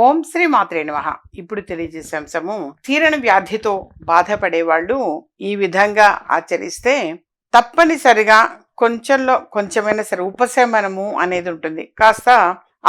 ఓం శ్రీ మాత్రే నమః. ఇప్పుడు తెలియజేసే అంశము, తీరని వ్యాధితో బాధపడే వాళ్ళు ఈ విధంగా ఆచరిస్తే తప్పనిసరిగా కొంచెంలో కొంచెమైనా సరే ఉపశమనము అనేది ఉంటుంది. కాస్త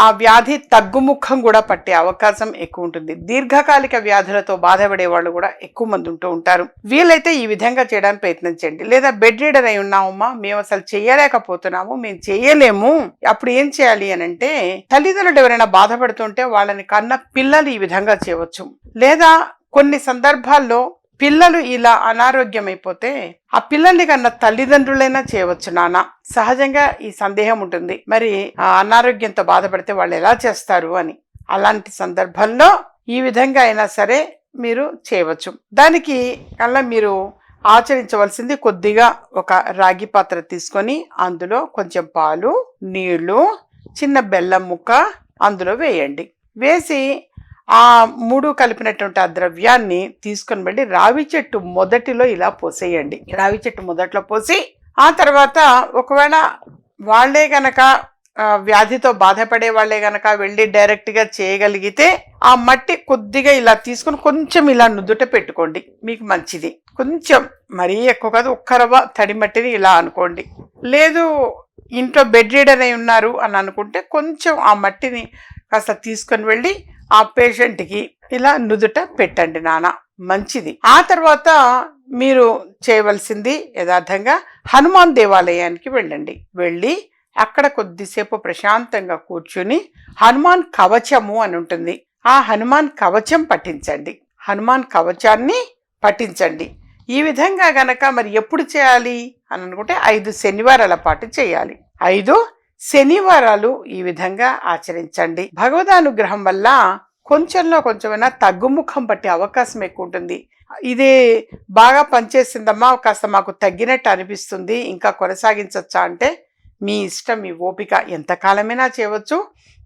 ఆ వ్యాధి తగ్గుముఖం కూడా పట్టే అవకాశం ఎక్కువ ఉంటుంది. దీర్ఘకాలిక వ్యాధులతో బాధపడే వాళ్ళు కూడా ఎక్కువ మంది ఉంటూ ఉంటారు. వీలైతే ఈ విధంగా చేయడానికి ప్రయత్నించండి. లేదా బెడ్ రీడర్ అయి ఉన్నామమ్మా, మేము అసలు చేయలేకపోతున్నాము, మేము చేయలేము, అప్పుడు ఏం చేయాలి అని అంటే, తల్లిదండ్రులు ఎవరైనా బాధపడుతుంటే వాళ్ళని కన్న పిల్లలు ఈ విధంగా చేయవచ్చు. లేదా కొన్ని సందర్భాల్లో పిల్లలు ఇలా అనారోగ్యం అయిపోతే ఆ పిల్లల్ని కన్నా తల్లిదండ్రులైనా చేయవచ్చు నాన్న. సహజంగా ఈ సందేహం ఉంటుంది, మరి ఆ అనారోగ్యంతో బాధపడితే వాళ్ళు ఎలా చేస్తారు అని. అలాంటి సందర్భంలో ఈ విధంగా అయినా సరే మీరు చేయవచ్చు. దానికి కల్లా మీరు ఆచరించవలసింది, కొద్దిగా ఒక రాగి పాత్ర తీసుకొని అందులో కొంచెం పాలు, నీళ్లు, చిన్న బెల్లం ముక్క అందులో వేయండి. వేసి ఆ మూడు కలిపినటువంటి ఆ ద్రవ్యాన్ని తీసుకొని వెళ్ళి రావి చెట్టు మొదటిలో ఇలా పోసేయండి. రావి చెట్టు మొదట్లో పోసి ఆ తర్వాత ఒకవేళ వాళ్ళే గనక వ్యాధితో బాధపడే వాళ్ళే గనక వెళ్ళి డైరెక్ట్గా చేయగలిగితే ఆ మట్టి కొద్దిగా ఇలా తీసుకొని కొంచెం ఇలా నుదుట పెట్టుకోండి, మీకు మంచిది. కొంచెం మరీ ఎక్కువ కాదు, ఒక్క రవ్వ తడి మట్టిని ఇలా అనుకోండి. లేదు ఇంట్లో బెడ్ రీడర్ అయి ఉన్నారు అని అనుకుంటే కొంచెం ఆ మట్టిని కాస్త తీసుకొని వెళ్ళి ఆ పేషెంట్కి ఇలా నుదుట పెట్టండి నాన్న, మంచిది. ఆ తర్వాత మీరు చేయవలసింది యథార్థంగా హనుమాన్ దేవాలయానికి వెళ్ళండి. వెళ్ళి అక్కడ కొద్దిసేపు ప్రశాంతంగా కూర్చుని హనుమాన్ కవచము అని ఉంటుంది, ఆ హనుమాన్ కవచం పఠించండి. హనుమాన్ కవచాన్ని పఠించండి. ఈ విధంగా గనక మరి ఎప్పుడు చేయాలి అని అనుకుంటే 5 శనివారాల పాటు చేయాలి. 5 శనివారాలు ఈ విధంగా ఆచరించండి. భగవదానుగ్రహం వల్ల కొంచెంలో కొంచెమైనా తగ్గుముఖం పట్టే అవకాశం ఎక్కువ ఉంటుంది. ఇది బాగా పనిచేసిందమ్మా, కాస్త మాకు తగ్గినట్టు అనిపిస్తుంది, ఇంకా కొనసాగించవచ్చా అంటే మీ ఇష్టం, మీ ఓపిక, ఎంతకాలమైనా చేయవచ్చు.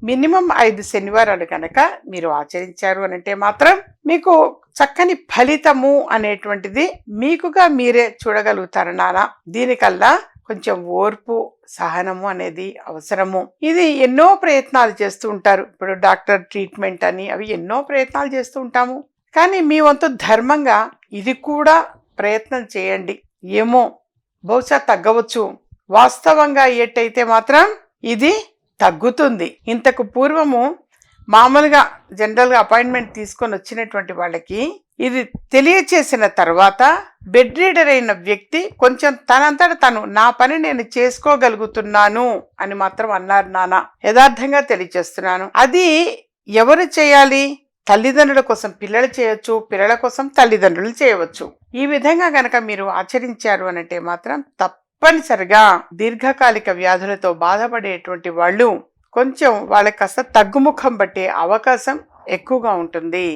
మినిమం 5 శనివారాలు కనుక మీరు ఆచరించారు అనంటే మాత్రం మీకు చక్కని ఫలితము అనేటువంటిది మీకుగా మీరే చూడగలుగుతారు నాన్న. దీనికల్లా కొంచెం ఓర్పు, సహనము అనేది అవసరము. ఇది ఎన్నో ప్రయత్నాలు చేస్తూ ఉంటారు. ఇప్పుడు డాక్టర్ ట్రీట్మెంట్ అని అవి ఎన్నో ప్రయత్నాలు చేస్తూ ఉంటాము. కానీ మీ వంతు ధర్మంగా ఇది కూడా ప్రయత్నం చేయండి. ఏమో బహుశా తగ్గవచ్చు. వాస్తవంగా ఏటైతే మాత్రం ఇది తగ్గుతుంది. ఇంతకు పూర్వము మామూలుగా జనరల్గా అపాయింట్మెంట్ తీసుకొని వచ్చినటువంటి వాళ్ళకి ఇది తెలియచేసిన తర్వాత బెడ్ రీడర్ అయిన వ్యక్తి కొంచెం తనంతట తను నా పని నేను చేసుకోగలుగుతున్నాను అని మాత్రం అన్నారు నాన్న. యథార్థంగా తెలియచేస్తున్నాను. అది ఎవరు చేయాలి? తల్లిదండ్రుల కోసం పిల్లలు చేయొచ్చు, పిల్లల కోసం తల్లిదండ్రులు చేయవచ్చు. ఈ విధంగా గనక మీరు ఆచరించారు అనంటే మాత్రం తప్పనిసరిగా దీర్ఘకాలిక వ్యాధులతో బాధపడేటువంటి వాళ్ళు కొంచెం వాళ్ళకి కాస్త తగ్గుముఖం పట్టే అవకాశం ఎక్కువగా ఉంటుంది.